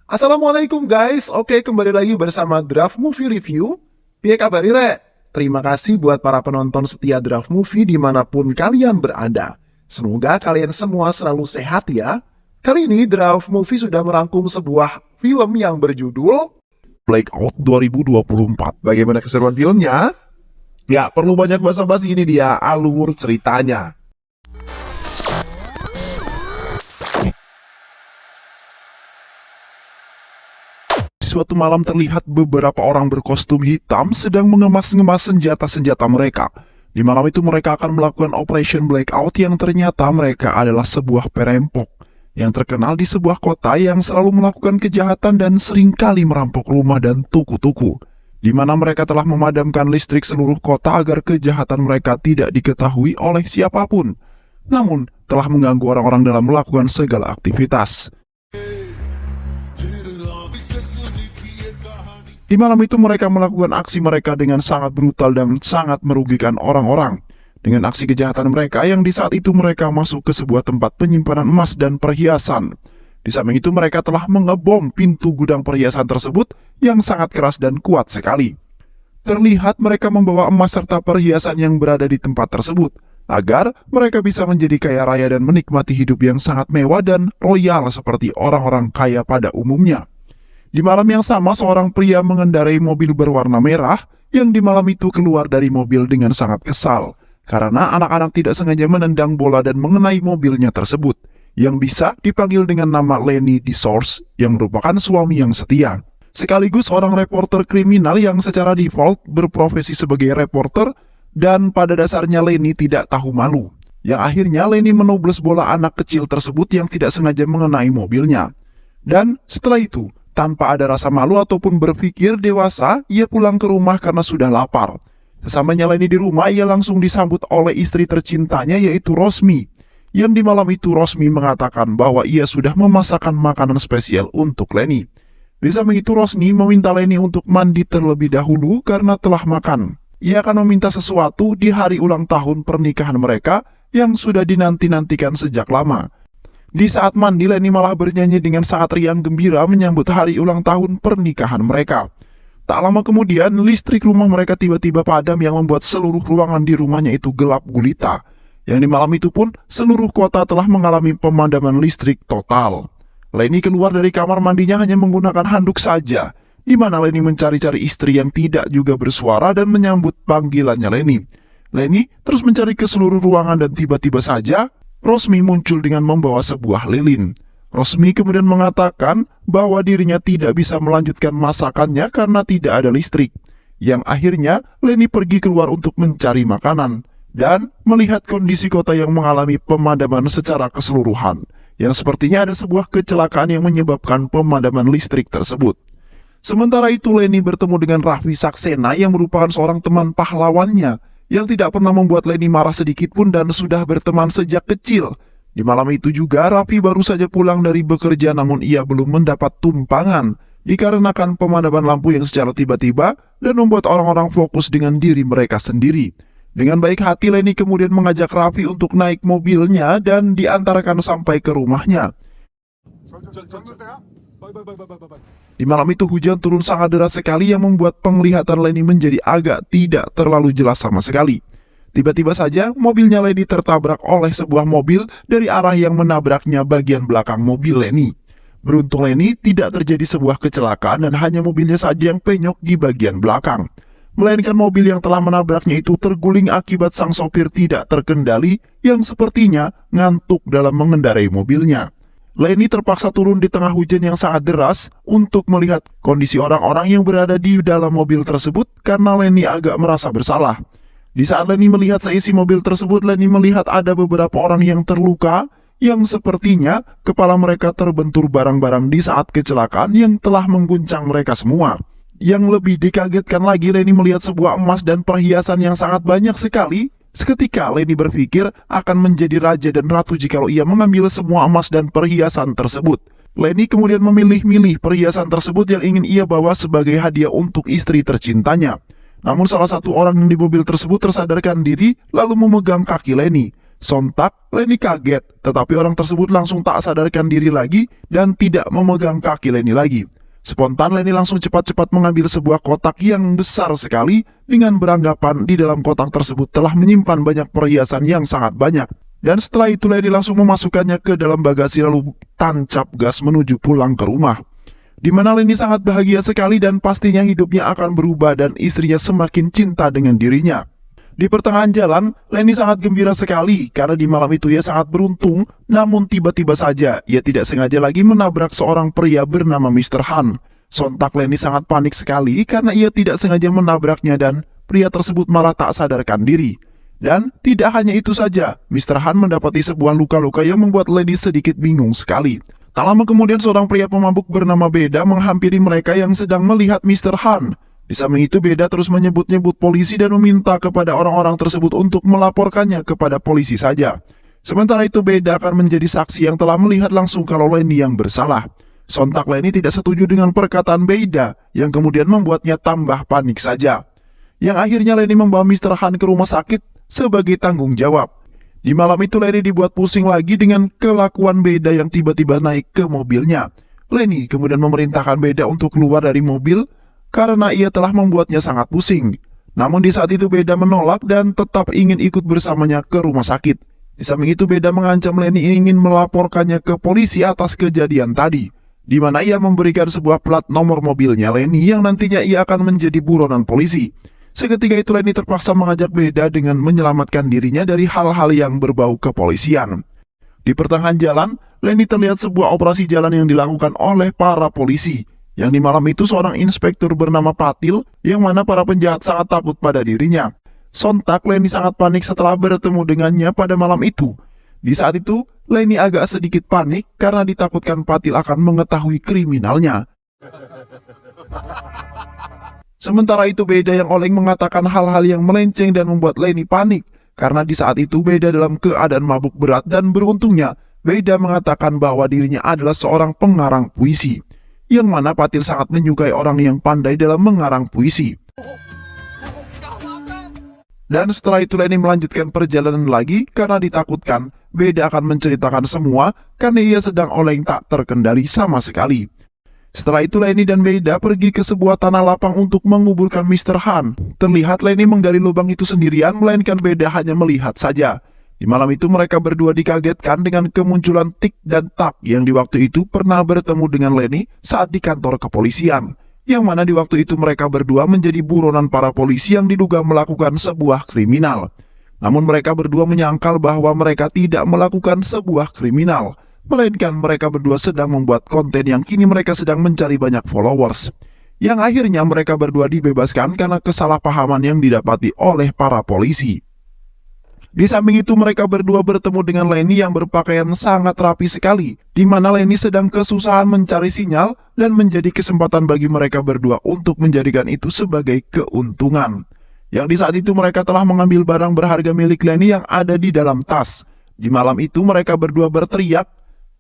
Assalamualaikum guys, oke kembali lagi bersama Draft Movie Review. Piye kabar Re? Terima kasih buat para penonton setia Draft Movie dimanapun kalian berada. Semoga kalian semua selalu sehat ya. Kali ini Draft Movie sudah merangkum sebuah film yang berjudul Blackout 2024. Bagaimana keseruan filmnya? Ya, perlu banyak basa-basi, ini dia alur ceritanya. Suatu malam terlihat beberapa orang berkostum hitam sedang mengemas-ngemas senjata-senjata mereka. Di malam itu mereka akan melakukan Operation Blackout yang ternyata mereka adalah sebuah perampok yang terkenal di sebuah kota yang selalu melakukan kejahatan dan seringkali merampok rumah dan tuku-tuku, di mana mereka telah memadamkan listrik seluruh kota agar kejahatan mereka tidak diketahui oleh siapapun, namun telah mengganggu orang-orang dalam melakukan segala aktivitas. Di malam itu mereka melakukan aksi mereka dengan sangat brutal dan sangat merugikan orang-orang. Dengan aksi kejahatan mereka yang di saat itu mereka masuk ke sebuah tempat penyimpanan emas dan perhiasan. Di samping itu mereka telah mengebom pintu gudang perhiasan tersebut yang sangat keras dan kuat sekali. Terlihat mereka membawa emas serta perhiasan yang berada di tempat tersebut, agar mereka bisa menjadi kaya raya dan menikmati hidup yang sangat mewah dan royal seperti orang-orang kaya pada umumnya. Di malam yang sama, seorang pria mengendarai mobil berwarna merah yang di malam itu keluar dari mobil dengan sangat kesal karena anak-anak tidak sengaja menendang bola dan mengenai mobilnya tersebut, yang bisa dipanggil dengan nama Lenny DeSource yang merupakan suami yang setia, sekaligus seorang reporter kriminal yang secara default berprofesi sebagai reporter, dan pada dasarnya Lenny tidak tahu malu, yang akhirnya Lenny menobles bola anak kecil tersebut yang tidak sengaja mengenai mobilnya. Dan setelah itu, tanpa ada rasa malu ataupun berpikir dewasa, ia pulang ke rumah karena sudah lapar. Sesamanya Lenny di rumah, ia langsung disambut oleh istri tercintanya yaitu Rosmi. Yang di malam itu Rosmi mengatakan bahwa ia sudah memasakkan makanan spesial untuk Lenny. Di samping itu Rosmi meminta Lenny untuk mandi terlebih dahulu karena telah makan. Ia akan meminta sesuatu di hari ulang tahun pernikahan mereka yang sudah dinanti-nantikan sejak lama. Di saat mandi, Lenny malah bernyanyi dengan sangat riang gembira menyambut hari ulang tahun pernikahan mereka. Tak lama kemudian, listrik rumah mereka tiba-tiba padam yang membuat seluruh ruangan di rumahnya itu gelap gulita. Yang di malam itu pun, seluruh kota telah mengalami pemadaman listrik total. Lenny keluar dari kamar mandinya hanya menggunakan handuk saja, di mana Lenny mencari-cari istri yang tidak juga bersuara dan menyambut panggilannya Lenny. Lenny terus mencari ke seluruh ruangan dan tiba-tiba saja, Rosmi muncul dengan membawa sebuah lilin. Rosmi kemudian mengatakan bahwa dirinya tidak bisa melanjutkan masakannya karena tidak ada listrik. Yang akhirnya Lenny pergi keluar untuk mencari makanan dan melihat kondisi kota yang mengalami pemadaman secara keseluruhan, yang sepertinya ada sebuah kecelakaan yang menyebabkan pemadaman listrik tersebut. Sementara itu Lenny bertemu dengan Raffi Saksena yang merupakan seorang teman pahlawannya yang tidak pernah membuat Lenny marah sedikit pun dan sudah berteman sejak kecil. Di malam itu juga Raffi baru saja pulang dari bekerja, namun ia belum mendapat tumpangan dikarenakan pemadaman lampu yang secara tiba-tiba dan membuat orang-orang fokus dengan diri mereka sendiri. Dengan baik hati Lenny kemudian mengajak Raffi untuk naik mobilnya dan diantarkan sampai ke rumahnya. Di malam itu hujan turun sangat deras sekali yang membuat penglihatan Lenny menjadi agak tidak terlalu jelas sama sekali. Tiba-tiba saja mobilnya Lenny tertabrak oleh sebuah mobil dari arah yang menabraknya bagian belakang mobil Lenny. Beruntung Lenny tidak terjadi sebuah kecelakaan dan hanya mobilnya saja yang penyok di bagian belakang. Melainkan mobil yang telah menabraknya itu terguling akibat sang sopir tidak terkendali yang sepertinya ngantuk dalam mengendarai mobilnya. Lenny terpaksa turun di tengah hujan yang sangat deras untuk melihat kondisi orang-orang yang berada di dalam mobil tersebut karena Lenny agak merasa bersalah. Di saat Lenny melihat seisi mobil tersebut, Lenny melihat ada beberapa orang yang terluka yang sepertinya kepala mereka terbentur barang-barang di saat kecelakaan yang telah mengguncang mereka semua. Yang lebih dikagetkan lagi, Lenny melihat sebuah emas dan perhiasan yang sangat banyak sekali. Seketika Lenny berpikir akan menjadi raja dan ratu jikalau ia mengambil semua emas dan perhiasan tersebut. Lenny kemudian memilih-milih perhiasan tersebut yang ingin ia bawa sebagai hadiah untuk istri tercintanya. Namun salah satu orang yang di mobil tersebut tersadarkan diri lalu memegang kaki Lenny. Sontak, Lenny kaget, tetapi orang tersebut langsung tak sadarkan diri lagi dan tidak memegang kaki Lenny lagi. Spontan Lenny langsung cepat-cepat mengambil sebuah kotak yang besar sekali dengan beranggapan di dalam kotak tersebut telah menyimpan banyak perhiasan yang sangat banyak. Dan setelah itu Lenny langsung memasukkannya ke dalam bagasi lalu tancap gas menuju pulang ke rumah. Di mana Lenny sangat bahagia sekali dan pastinya hidupnya akan berubah dan istrinya semakin cinta dengan dirinya. Di pertengahan jalan, Lenny sangat gembira sekali karena di malam itu ia sangat beruntung, namun tiba-tiba saja ia tidak sengaja lagi menabrak seorang pria bernama Mr. Han. Sontak Lenny sangat panik sekali karena ia tidak sengaja menabraknya dan pria tersebut malah tak sadarkan diri. Dan tidak hanya itu saja, Mr. Han mendapati sebuah luka-luka yang membuat Lenny sedikit bingung sekali. Tak lama kemudian seorang pria pemabuk bernama Beda menghampiri mereka yang sedang melihat Mr. Han. Di samping itu Beda terus menyebut-nyebut polisi dan meminta kepada orang-orang tersebut untuk melaporkannya kepada polisi saja. Sementara itu Beda akan menjadi saksi yang telah melihat langsung kalau Lenny yang bersalah. Sontak Lenny tidak setuju dengan perkataan Beda yang kemudian membuatnya tambah panik saja. Yang akhirnya Lenny membawa Mr. Han ke rumah sakit sebagai tanggung jawab. Di malam itu Lenny dibuat pusing lagi dengan kelakuan Beda yang tiba-tiba naik ke mobilnya. Lenny kemudian memerintahkan Beda untuk keluar dari mobil karena ia telah membuatnya sangat pusing. Namun di saat itu Beda menolak dan tetap ingin ikut bersamanya ke rumah sakit. Di samping itu Beda mengancam Lenny ingin melaporkannya ke polisi atas kejadian tadi, di mana ia memberikan sebuah plat nomor mobilnya Lenny yang nantinya ia akan menjadi buronan polisi. Seketika itu Lenny terpaksa mengajak Beda dengan menyelamatkan dirinya dari hal-hal yang berbau kepolisian. Di pertengahan jalan, Lenny terlihat sebuah operasi jalan yang dilakukan oleh para polisi. Yang di malam itu seorang inspektur bernama Patil, yang mana para penjahat sangat takut pada dirinya. Sontak Lenny sangat panik setelah bertemu dengannya pada malam itu. Di saat itu, Lenny agak sedikit panik karena ditakutkan Patil akan mengetahui kriminalnya. Sementara itu Beda yang oleng mengatakan hal-hal yang melenceng dan membuat Lenny panik. Karena di saat itu Beda dalam keadaan mabuk berat dan beruntungnya Beda mengatakan bahwa dirinya adalah seorang pengarang puisi. Yang mana Patil sangat menyukai orang yang pandai dalam mengarang puisi. Dan setelah itu Lenny melanjutkan perjalanan lagi karena ditakutkan Beda akan menceritakan semua karena ia sedang oleng tak terkendali sama sekali. Setelah itu Lenny dan Beda pergi ke sebuah tanah lapang untuk menguburkan Mr. Han. Terlihat Lenny menggali lubang itu sendirian, melainkan Beda hanya melihat saja. Di malam itu mereka berdua dikagetkan dengan kemunculan Tik dan Tak yang di waktu itu pernah bertemu dengan Lenny saat di kantor kepolisian. Yang mana di waktu itu mereka berdua menjadi buronan para polisi yang diduga melakukan sebuah kriminal. Namun mereka berdua menyangkal bahwa mereka tidak melakukan sebuah kriminal, melainkan mereka berdua sedang membuat konten yang kini mereka sedang mencari banyak followers. Yang akhirnya mereka berdua dibebaskan karena kesalahpahaman yang didapati oleh para polisi. Di samping itu mereka berdua bertemu dengan Lenny yang berpakaian sangat rapi sekali, di mana Lenny sedang kesusahan mencari sinyal dan menjadi kesempatan bagi mereka berdua untuk menjadikan itu sebagai keuntungan. Yang di saat itu mereka telah mengambil barang berharga milik Lenny yang ada di dalam tas. Di malam itu mereka berdua berteriak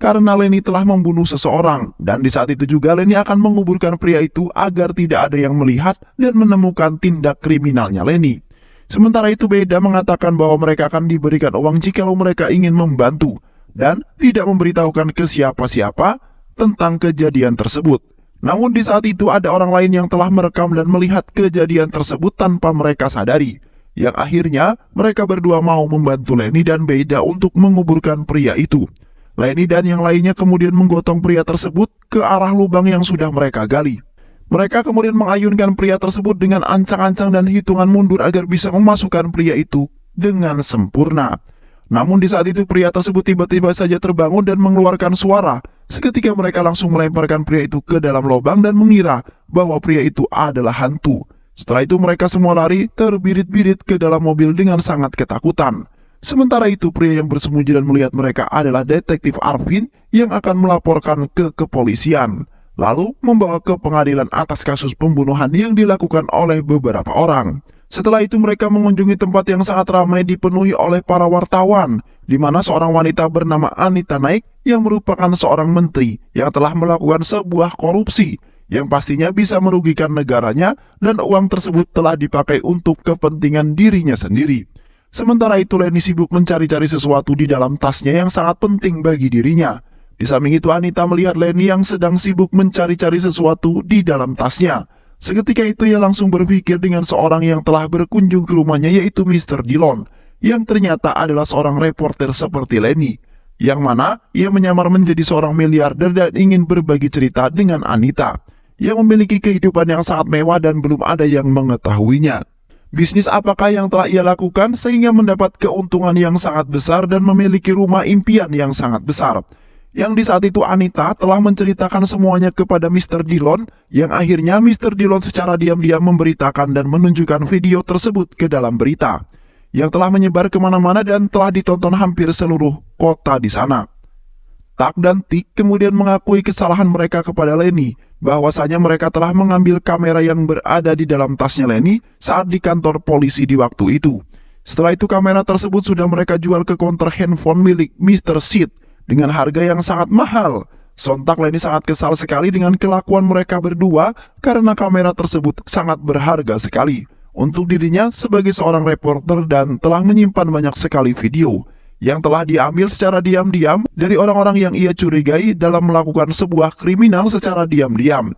karena Lenny telah membunuh seseorang, dan di saat itu juga Lenny akan menguburkan pria itu agar tidak ada yang melihat dan menemukan tindak kriminalnya Lenny. Sementara itu Beda mengatakan bahwa mereka akan diberikan uang jikalau mereka ingin membantu, dan tidak memberitahukan ke siapa-siapa tentang kejadian tersebut. Namun di saat itu ada orang lain yang telah merekam dan melihat kejadian tersebut tanpa mereka sadari. Yang akhirnya mereka berdua mau membantu Lenny dan Beda untuk menguburkan pria itu. Lenny dan yang lainnya kemudian menggotong pria tersebut ke arah lubang yang sudah mereka gali. Mereka kemudian mengayunkan pria tersebut dengan ancang-ancang dan hitungan mundur agar bisa memasukkan pria itu dengan sempurna. Namun di saat itu pria tersebut tiba-tiba saja terbangun dan mengeluarkan suara. Seketika mereka langsung melemparkan pria itu ke dalam lubang dan mengira bahwa pria itu adalah hantu. Setelah itu mereka semua lari terbirit-birit ke dalam mobil dengan sangat ketakutan. Sementara itu pria yang bersembunyi dan melihat mereka adalah detektif Arvin yang akan melaporkan ke kepolisian, lalu membawa ke pengadilan atas kasus pembunuhan yang dilakukan oleh beberapa orang. Setelah itu mereka mengunjungi tempat yang sangat ramai dipenuhi oleh para wartawan. di mana seorang wanita bernama Anita Naik yang merupakan seorang menteri yang telah melakukan sebuah korupsi yang pastinya bisa merugikan negaranya dan uang tersebut telah dipakai untuk kepentingan dirinya sendiri. Sementara itu Leni sibuk mencari-cari sesuatu di dalam tasnya yang sangat penting bagi dirinya. Di samping itu Anita melihat Leni yang sedang sibuk mencari-cari sesuatu di dalam tasnya. Seketika itu ia langsung berpikir dengan seorang yang telah berkunjung ke rumahnya, yaitu Mr. Dillon, yang ternyata adalah seorang reporter seperti Leni, yang mana ia menyamar menjadi seorang miliarder dan ingin berbagi cerita dengan Anita, yang memiliki kehidupan yang sangat mewah dan belum ada yang mengetahuinya. Bisnis apakah yang telah ia lakukan sehingga mendapat keuntungan yang sangat besar dan memiliki rumah impian yang sangat besar? Yang di saat itu Anita telah menceritakan semuanya kepada Mr. Dillon, yang akhirnya Mr. Dillon secara diam-diam memberitakan dan menunjukkan video tersebut ke dalam berita, yang telah menyebar kemana-mana dan telah ditonton hampir seluruh kota di sana. Tak dan Tik kemudian mengakui kesalahan mereka kepada Leni, bahwasanya mereka telah mengambil kamera yang berada di dalam tasnya Leni saat di kantor polisi di waktu itu. Setelah itu kamera tersebut sudah mereka jual ke konter handphone milik Mr. Sid dengan harga yang sangat mahal. Sontak Leni sangat kesal sekali dengan kelakuan mereka berdua karena kamera tersebut sangat berharga sekali untuk dirinya sebagai seorang reporter dan telah menyimpan banyak sekali video yang telah diambil secara diam-diam dari orang-orang yang ia curigai dalam melakukan sebuah kriminal secara diam-diam.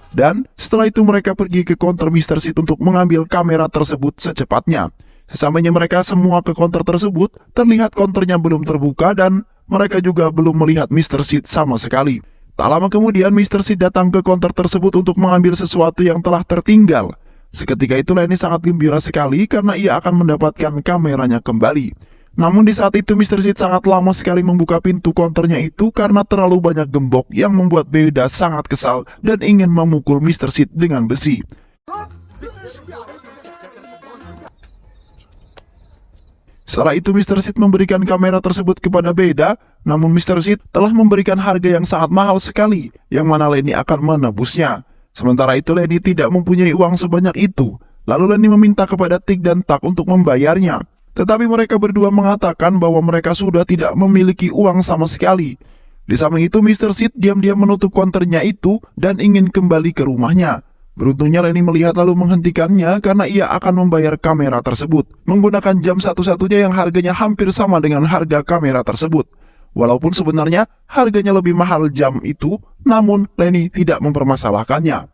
Dan setelah itu mereka pergi ke konter Mr. Sid untuk mengambil kamera tersebut secepatnya. Sesampainya mereka semua ke konter tersebut, terlihat konternya belum terbuka dan mereka juga belum melihat Mr. Sid sama sekali. Tak lama kemudian Mr. Sid datang ke konter tersebut untuk mengambil sesuatu yang telah tertinggal. Seketika itu Leni sangat gembira sekali karena ia akan mendapatkan kameranya kembali. Namun di saat itu Mr. Sid sangat lama sekali membuka pintu konternya itu karena terlalu banyak gembok yang membuat Beda sangat kesal dan ingin memukul Mr. Sid dengan besi. Setelah itu Mr. Sid memberikan kamera tersebut kepada Beda, namun Mr. Sid telah memberikan harga yang sangat mahal sekali, yang mana Leni akan menebusnya. Sementara itu Leni tidak mempunyai uang sebanyak itu, lalu Leni meminta kepada Tik dan Tak untuk membayarnya. Tetapi mereka berdua mengatakan bahwa mereka sudah tidak memiliki uang sama sekali. Di samping itu Mr. Sid diam-diam menutup konternya itu dan ingin kembali ke rumahnya. Beruntungnya Leni melihat lalu menghentikannya karena ia akan membayar kamera tersebut menggunakan jam satu-satunya yang harganya hampir sama dengan harga kamera tersebut. Walaupun sebenarnya harganya lebih mahal jam itu, namun Leni tidak mempermasalahkannya.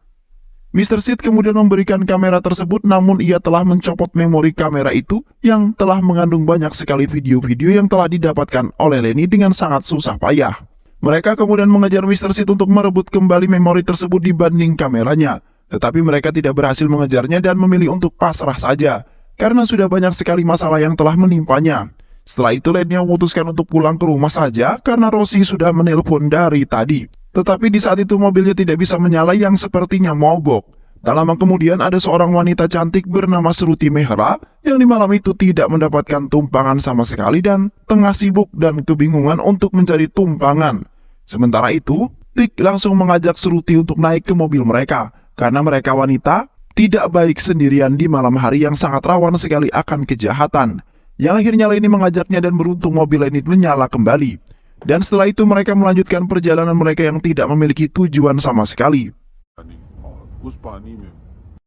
Mr. Sid kemudian memberikan kamera tersebut, namun ia telah mencopot memori kamera itu yang telah mengandung banyak sekali video-video yang telah didapatkan oleh Leni dengan sangat susah payah. Mereka kemudian mengejar Mr. Sid untuk merebut kembali memori tersebut dibanding kameranya. Tetapi mereka tidak berhasil mengejarnya dan memilih untuk pasrah saja, karena sudah banyak sekali masalah yang telah menimpanya. Setelah itu Leni memutuskan untuk pulang ke rumah saja karena Rosie sudah menelpon dari tadi. Tetapi di saat itu mobilnya tidak bisa menyala yang sepertinya mogok. Tak lama kemudian ada seorang wanita cantik bernama Shruti Mehra yang di malam itu tidak mendapatkan tumpangan sama sekali dan tengah sibuk dan kebingungan untuk mencari tumpangan. Sementara itu, Tik langsung mengajak Shruti untuk naik ke mobil mereka karena mereka wanita tidak baik sendirian di malam hari yang sangat rawan sekali akan kejahatan. Yang akhirnya Leni mengajaknya dan beruntung mobil Leni menyala kembali. Dan setelah itu mereka melanjutkan perjalanan mereka yang tidak memiliki tujuan sama sekali.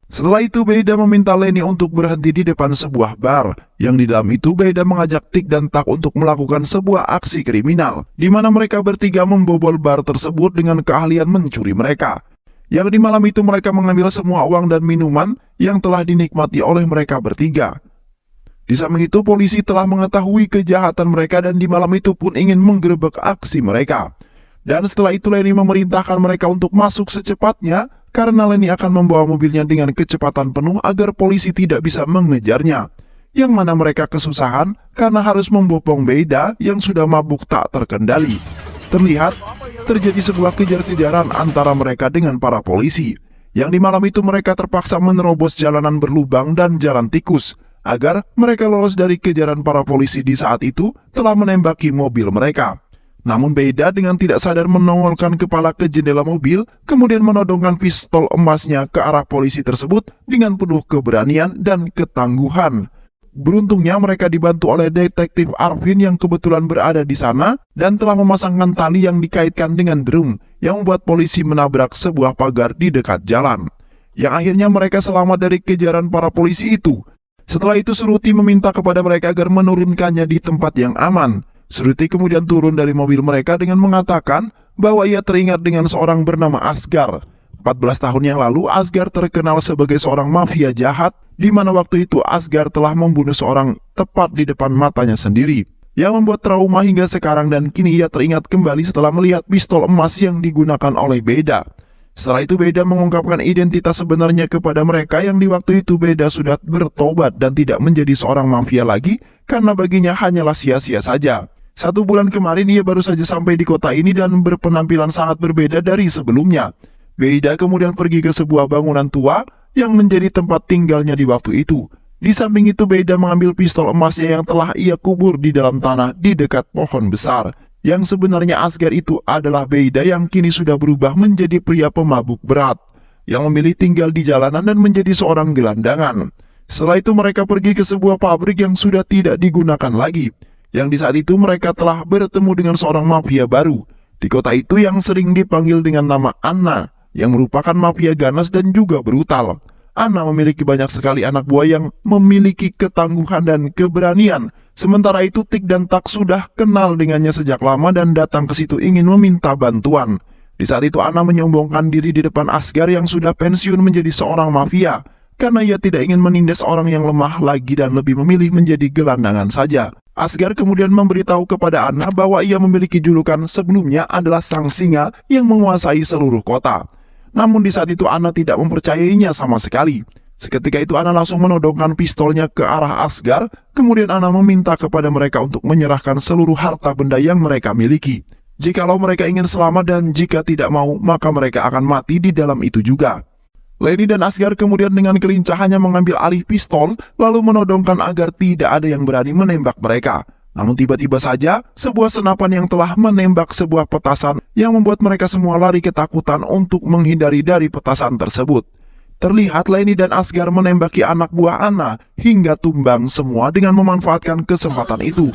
Setelah itu Beda meminta Leni untuk berhenti di depan sebuah bar, yang di dalam itu Beda mengajak Tik dan Tak untuk melakukan sebuah aksi kriminal, di mana mereka bertiga membobol bar tersebut dengan keahlian mencuri mereka. Yang di malam itu mereka mengambil semua uang dan minuman yang telah dinikmati oleh mereka bertiga. Di samping itu polisi telah mengetahui kejahatan mereka dan di malam itu pun ingin menggerebek aksi mereka. Dan setelah itu Leni memerintahkan mereka untuk masuk secepatnya karena Leni akan membawa mobilnya dengan kecepatan penuh agar polisi tidak bisa mengejarnya. Yang mana mereka kesusahan karena harus membopong Beda yang sudah mabuk tak terkendali. Terlihat terjadi sebuah kejar-kejaran antara mereka dengan para polisi. Yang di malam itu mereka terpaksa menerobos jalanan berlubang dan jalan tikus agar mereka lolos dari kejaran para polisi di saat itu telah menembaki mobil mereka. Namun Beda dengan tidak sadar menongolkan kepala ke jendela mobil, kemudian menodongkan pistol emasnya ke arah polisi tersebut dengan penuh keberanian dan ketangguhan. Beruntungnya mereka dibantu oleh detektif Arvin yang kebetulan berada di sana dan telah memasangkan tali yang dikaitkan dengan drum yang membuat polisi menabrak sebuah pagar di dekat jalan. Yang akhirnya mereka selamat dari kejaran para polisi itu. Setelah itu Suruti meminta kepada mereka agar menurunkannya di tempat yang aman. Suruti kemudian turun dari mobil mereka dengan mengatakan bahwa ia teringat dengan seorang bernama Asgar. 14 tahun yang lalu Asgar terkenal sebagai seorang mafia jahat, di mana waktu itu Asgar telah membunuh seorang tepat di depan matanya sendiri, yang membuat trauma hingga sekarang, dan kini ia teringat kembali setelah melihat pistol emas yang digunakan oleh Beda. Setelah itu Beda mengungkapkan identitas sebenarnya kepada mereka yang di waktu itu Beda sudah bertobat dan tidak menjadi seorang mafia lagi karena baginya hanyalah sia-sia saja. 1 bulan kemarin ia baru saja sampai di kota ini dan berpenampilan sangat berbeda dari sebelumnya. Beda kemudian pergi ke sebuah bangunan tua yang menjadi tempat tinggalnya di waktu itu. Di samping itu Beda mengambil pistol emasnya yang telah ia kubur di dalam tanah di dekat pohon besar. Yang sebenarnya Asgar itu adalah Beda yang kini sudah berubah menjadi pria pemabuk berat, yang memilih tinggal di jalanan dan menjadi seorang gelandangan. Setelah itu mereka pergi ke sebuah pabrik yang sudah tidak digunakan lagi, yang di saat itu mereka telah bertemu dengan seorang mafia baru di kota itu yang sering dipanggil dengan nama Anna, yang merupakan mafia ganas dan juga brutal. Anna memiliki banyak sekali anak buah yang memiliki ketangguhan dan keberanian. Sementara itu Tik dan Tak sudah kenal dengannya sejak lama dan datang ke situ ingin meminta bantuan. Di saat itu Anna menyombongkan diri di depan Asgar yang sudah pensiun menjadi seorang mafia, karena ia tidak ingin menindas orang yang lemah lagi dan lebih memilih menjadi gelandangan saja. Asgar kemudian memberitahu kepada Anna bahwa ia memiliki julukan sebelumnya adalah Sang Singa yang menguasai seluruh kota. Namun di saat itu Anna tidak mempercayainya sama sekali. Seketika itu Anna langsung menodongkan pistolnya ke arah Asgar, kemudian Anna meminta kepada mereka untuk menyerahkan seluruh harta benda yang mereka miliki. Jikalau mereka ingin selamat dan jika tidak mau, maka mereka akan mati di dalam itu juga. Lenny dan Asgar kemudian dengan kelincahannya mengambil alih pistol, lalu menodongkan agar tidak ada yang berani menembak mereka. Namun tiba-tiba saja, sebuah senapan yang telah menembak sebuah petasan yang membuat mereka semua lari ketakutan untuk menghindari dari petasan tersebut. Terlihat Lenny dan Asgar menembaki anak buah Anna hingga tumbang semua dengan memanfaatkan kesempatan itu.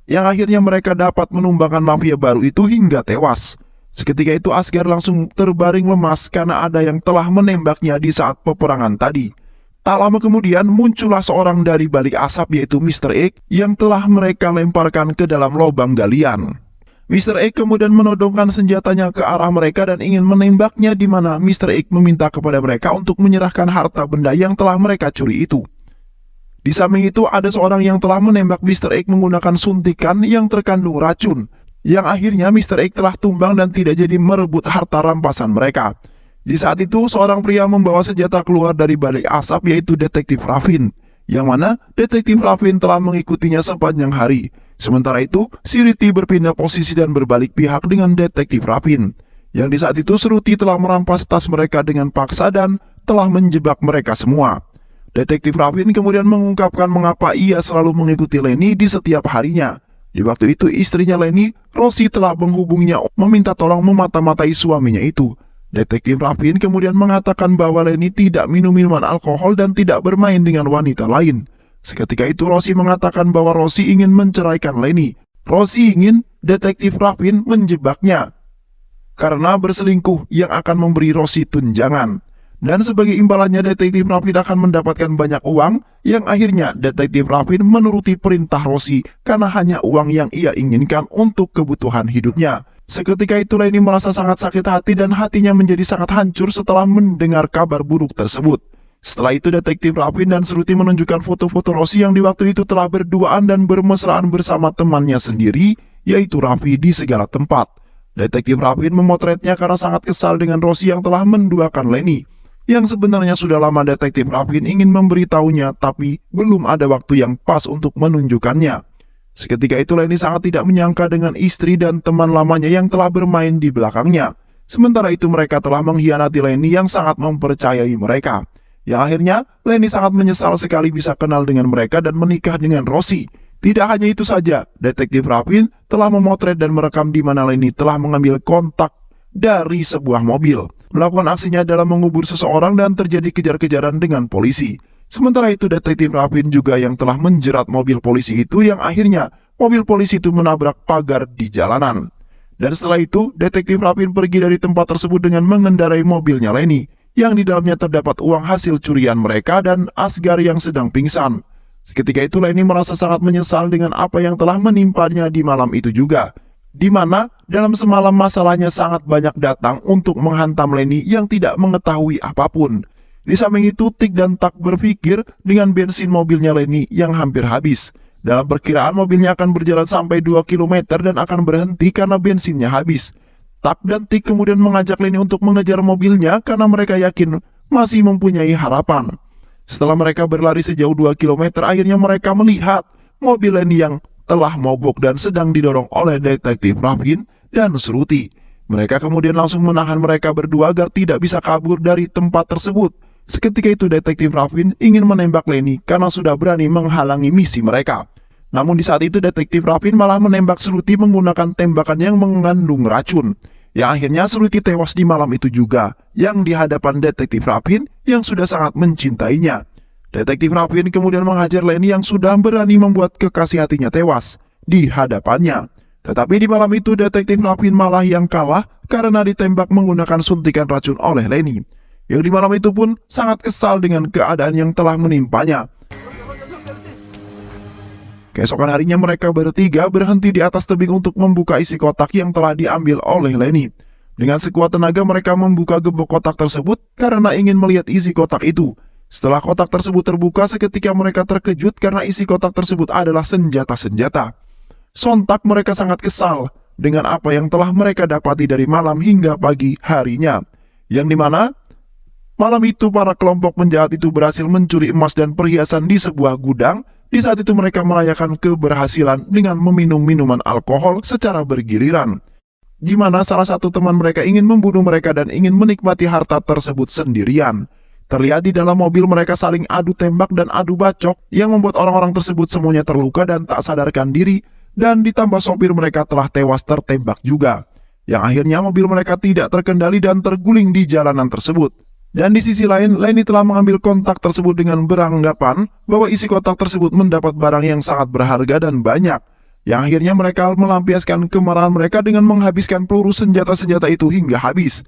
Yang akhirnya mereka dapat menumbangkan mafia baru itu hingga tewas. Seketika itu Asgar langsung terbaring lemas karena ada yang telah menembaknya di saat peperangan tadi. Tak lama kemudian muncullah seorang dari balik asap, yaitu Mr. X yang telah mereka lemparkan ke dalam lubang galian. Mr. X kemudian menodongkan senjatanya ke arah mereka dan ingin menembaknya, di mana Mr. X meminta kepada mereka untuk menyerahkan harta benda yang telah mereka curi itu. Di samping itu ada seorang yang telah menembak Mr. X menggunakan suntikan yang terkandung racun, yang akhirnya Mr. X telah tumbang dan tidak jadi merebut harta rampasan mereka. Di saat itu seorang pria membawa senjata keluar dari balik asap, yaitu Detektif Raffin, yang mana Detektif Raffin telah mengikutinya sepanjang hari. Sementara itu Suruti berpindah posisi dan berbalik pihak dengan Detektif Raffin, yang di saat itu Suruti telah merampas tas mereka dengan paksa dan telah menjebak mereka semua. Detektif Raffin kemudian mengungkapkan mengapa ia selalu mengikuti Lenny di setiap harinya. Di waktu itu istrinya Lenny, Rosie, telah menghubunginya meminta tolong memata-matai suaminya itu. Detektif Raffin kemudian mengatakan bahwa Lenny tidak minum minuman alkohol dan tidak bermain dengan wanita lain. Seketika itu Rosie mengatakan bahwa Rosie ingin menceraikan Lenny. Rosie ingin Detektif Raffin menjebaknya karena berselingkuh yang akan memberi Rosie tunjangan. Dan sebagai imbalannya Detektif Raffin akan mendapatkan banyak uang, yang akhirnya Detektif Raffin menuruti perintah Rosie karena hanya uang yang ia inginkan untuk kebutuhan hidupnya. Seketika itu Lenny merasa sangat sakit hati dan hatinya menjadi sangat hancur setelah mendengar kabar buruk tersebut. Setelah itu Detektif Raffin dan Suruti menunjukkan foto-foto Rosie yang di waktu itu telah berduaan dan bermesraan bersama temannya sendiri, yaitu Raffi, di segala tempat. Detektif Raffin memotretnya karena sangat kesal dengan Rosie yang telah menduakan Lenny, yang sebenarnya sudah lama Detektif Raffin ingin memberitahunya, tapi belum ada waktu yang pas untuk menunjukkannya. Seketika itu Lenny sangat tidak menyangka dengan istri dan teman lamanya yang telah bermain di belakangnya. Sementara itu mereka telah mengkhianati Lenny yang sangat mempercayai mereka. Yang akhirnya Lenny sangat menyesal sekali bisa kenal dengan mereka dan menikah dengan Rosie. Tidak hanya itu saja, Detektif Rafin telah memotret dan merekam di mana Leni telah mengambil kontak dari sebuah mobil, melakukan aksinya dalam mengubur seseorang dan terjadi kejar-kejaran dengan polisi. Sementara itu, Detektif Rafin juga yang telah menjerat mobil polisi itu yang akhirnya mobil polisi itu menabrak pagar di jalanan. Dan setelah itu, Detektif Rafin pergi dari tempat tersebut dengan mengendarai mobilnya Leni, yang di dalamnya terdapat uang hasil curian mereka dan Asgar yang sedang pingsan. Seketika itu Leni merasa sangat menyesal dengan apa yang telah menimpanya di malam itu juga, di mana dalam semalam masalahnya sangat banyak datang untuk menghantam Leni yang tidak mengetahui apapun. Di samping itu, Tik dan Tak berpikir dengan bensin mobilnya Leni yang hampir habis. Dalam perkiraan mobilnya akan berjalan sampai 2 km dan akan berhenti karena bensinnya habis. Tak dan Tik kemudian mengajak Leni untuk mengejar mobilnya karena mereka yakin masih mempunyai harapan. Setelah mereka berlari sejauh 2 km, akhirnya mereka melihat mobil Leni yang telah mogok dan sedang didorong oleh Detektif Rafin dan Shruti. Mereka kemudian langsung menahan mereka berdua agar tidak bisa kabur dari tempat tersebut. Seketika itu Detektif Rafin ingin menembak Leni karena sudah berani menghalangi misi mereka. Namun di saat itu Detektif Rafin malah menembak Shruti menggunakan tembakan yang mengandung racun. Yang akhirnya Shruti tewas di malam itu juga, yang di hadapan Detektif Rafin yang sudah sangat mencintainya. Detektif Rafin kemudian menghajar Leni yang sudah berani membuat kekasih hatinya tewas di hadapannya. Tetapi di malam itu Detektif Rafin malah yang kalah karena ditembak menggunakan suntikan racun oleh Leni, yang di malam itu pun sangat kesal dengan keadaan yang telah menimpanya. Keesokan harinya mereka bertiga berhenti di atas tebing untuk membuka isi kotak yang telah diambil oleh Leni. Dengan sekuat tenaga mereka membuka gembok kotak tersebut karena ingin melihat isi kotak itu. Setelah kotak tersebut terbuka, seketika mereka terkejut karena isi kotak tersebut adalah senjata-senjata. Sontak mereka sangat kesal dengan apa yang telah mereka dapati dari malam hingga pagi harinya. Yang dimana malam itu para kelompok penjahat itu berhasil mencuri emas dan perhiasan di sebuah gudang. Di saat itu mereka merayakan keberhasilan dengan meminum minuman alkohol secara bergiliran, di mana salah satu teman mereka ingin membunuh mereka dan ingin menikmati harta tersebut sendirian. Terlihat di dalam mobil mereka saling adu tembak dan adu bacok yang membuat orang-orang tersebut semuanya terluka dan tak sadarkan diri, dan ditambah sopir mereka telah tewas tertembak juga, yang akhirnya mobil mereka tidak terkendali dan terguling di jalanan tersebut. Dan di sisi lain, Leni telah mengambil kontak tersebut dengan beranggapan bahwa isi kotak tersebut mendapat barang yang sangat berharga dan banyak, yang akhirnya mereka melampiaskan kemarahan mereka dengan menghabiskan peluru senjata-senjata itu hingga habis.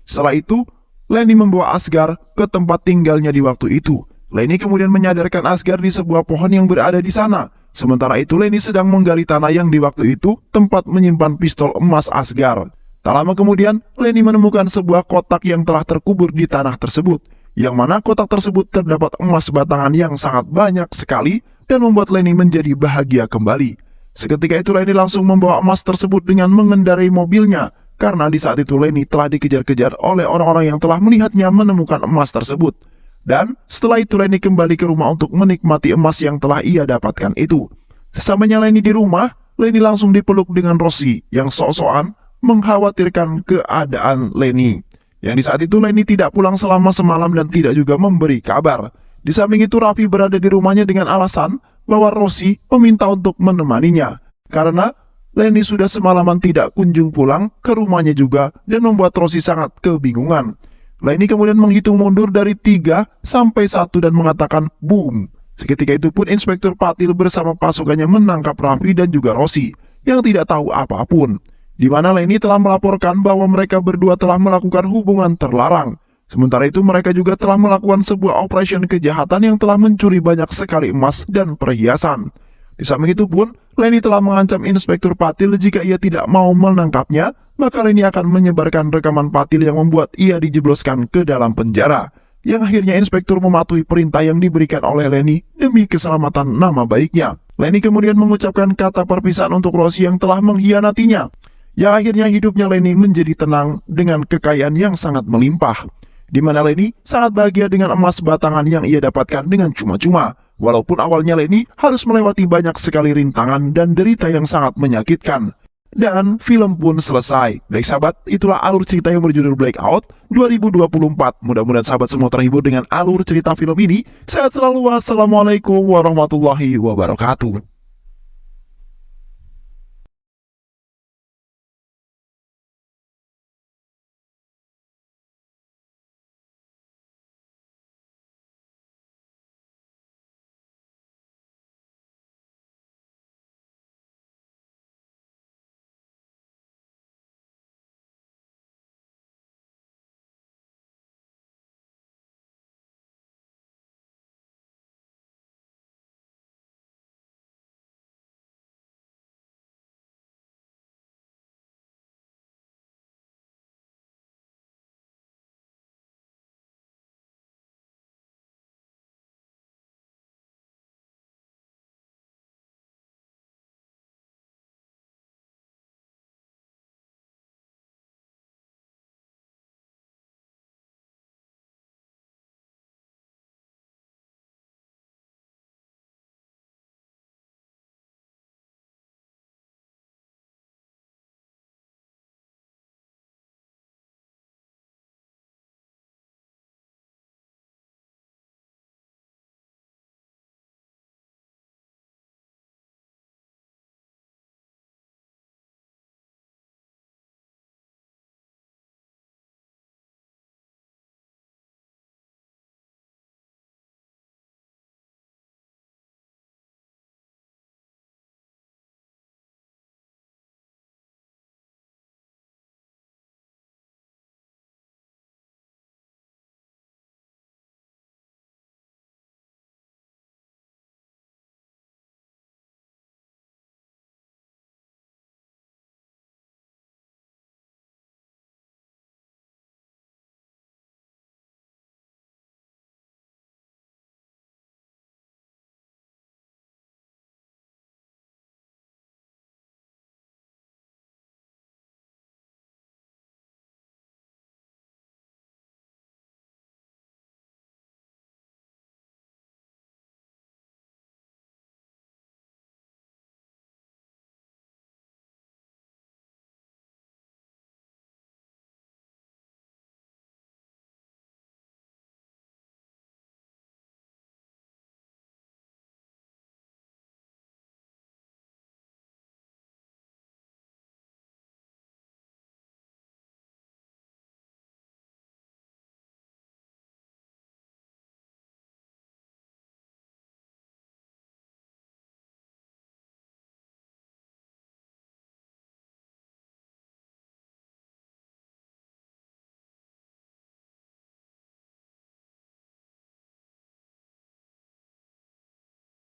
Setelah itu, Leni membawa Asgar ke tempat tinggalnya di waktu itu. Leni kemudian menyadarkan Asgar di sebuah pohon yang berada di sana. Sementara itu Leni sedang menggali tanah yang di waktu itu tempat menyimpan pistol emas Asgar. Tak lama kemudian, Leni menemukan sebuah kotak yang telah terkubur di tanah tersebut, yang mana kotak tersebut terdapat emas batangan yang sangat banyak sekali dan membuat Leni menjadi bahagia kembali. Seketika itu Leni langsung membawa emas tersebut dengan mengendarai mobilnya, karena di saat itu Leni telah dikejar-kejar oleh orang-orang yang telah melihatnya menemukan emas tersebut. Dan setelah itu Leni kembali ke rumah untuk menikmati emas yang telah ia dapatkan itu. Sesampainya Leni di rumah, Leni langsung dipeluk dengan Rosie yang sok-sokan mengkhawatirkan keadaan Leni. Yang di saat itu Leni tidak pulang selama semalam dan tidak juga memberi kabar. Di samping itu Raffi berada di rumahnya dengan alasan bahwa Rosie meminta untuk menemaninya, karena Leni sudah semalaman tidak kunjung pulang ke rumahnya juga dan membuat Rosie sangat kebingungan. Leni kemudian menghitung mundur dari 3 sampai 1 dan mengatakan boom. Seketika itu pun Inspektur Patil bersama pasukannya menangkap Raffi dan juga Rosie yang tidak tahu apapun, di mana Leni telah melaporkan bahwa mereka berdua telah melakukan hubungan terlarang. Sementara itu mereka juga telah melakukan sebuah operasi kejahatan yang telah mencuri banyak sekali emas dan perhiasan. Di samping itu pun, Leni telah mengancam Inspektur Patil jika ia tidak mau menangkapnya, maka Leni akan menyebarkan rekaman Patil yang membuat ia dijebloskan ke dalam penjara. Yang akhirnya Inspektur mematuhi perintah yang diberikan oleh Leni demi keselamatan nama baiknya. Leni kemudian mengucapkan kata perpisahan untuk Rosie yang telah mengkhianatinya. Yang akhirnya hidupnya Leni menjadi tenang dengan kekayaan yang sangat melimpah, di mana Leni sangat bahagia dengan emas batangan yang ia dapatkan dengan cuma-cuma. Walaupun awalnya Leni harus melewati banyak sekali rintangan dan derita yang sangat menyakitkan. dan film pun selesai. Baik sahabat, itulah alur cerita yang berjudul Blackout 2024. Mudah-mudahan sahabat semua terhibur dengan alur cerita film ini. Sehat selalu, wassalamualaikum warahmatullahi wabarakatuh.